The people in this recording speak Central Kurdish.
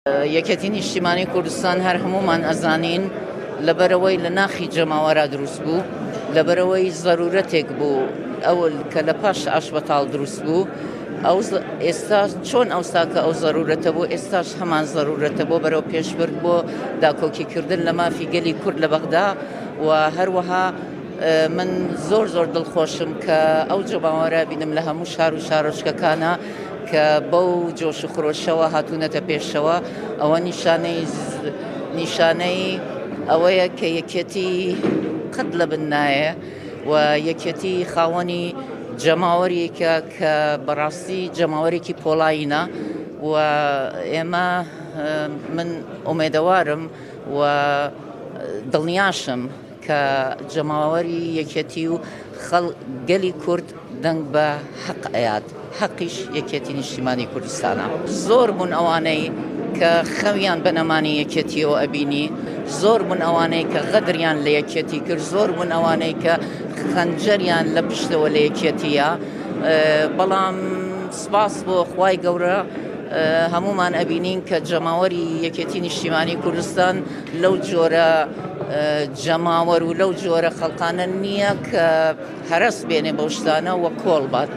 یەکێتی نیشتیمانی کوردستان هەر هەمومان ئەزانین لەبەرەوەی لە ناخی جەماوەرە دروست بوو، لەبەرەوەی زەرورەتێک بوو ئەو کە لە پاش ئاشبەتاڵ دروست بوو. ئێستا چۆن ئەوساکە ئەو زەرورەتە بوو، ئێستاش هەمان زەرورەتە بۆ بەرەو پێشبرد بۆ داکۆکیکردن لە مافی گەلی کورد لە بەغدا. و هەروەها من زۆر دڵخۆشم کە ئەو جەماوەرە بینم لە هەموو شار و شارۆچکەکانە کە بەو جۆش و خرۆشەوە هاتوونەتە پێشەوە. ئەوە نیشانەی ئەوەیە کە یەکێتی قەت لە بن نایە و یەکێتی خاوەنی جەماوەریەکە کە بەڕاستی جەماوەرێکی پۆڵاینە. و ئێمە من ئومێدەوارم و دڵنیاشم کە جەماوەری یەکێتی و گەلی کورد دەنگ بە حەق ئەیات، حەقیش یەکێتی نیشتیمانی کوردستانە. زۆر بوون ئەوانەی کە خەویان بە نەمانی یەکێتیەوە ئەبینی، زۆر بوون ئەوانەی کە غەدریان لە یەکێتی کرد، زۆر بوون ئەوانەی کە خەنجەریان لە پشتەوە لە یەکێتیە. بەڵام سپاس بۆ خوای گەورە هەمومان ئەبینین کە جەماوەری یەکێتی نیشتیمانی کوردستان لەو جۆرە جەماوەر و لەو جۆرە خەڵقانە نییە کە هەرەس بێنێ بەو شتانە وە کۆڵ بات.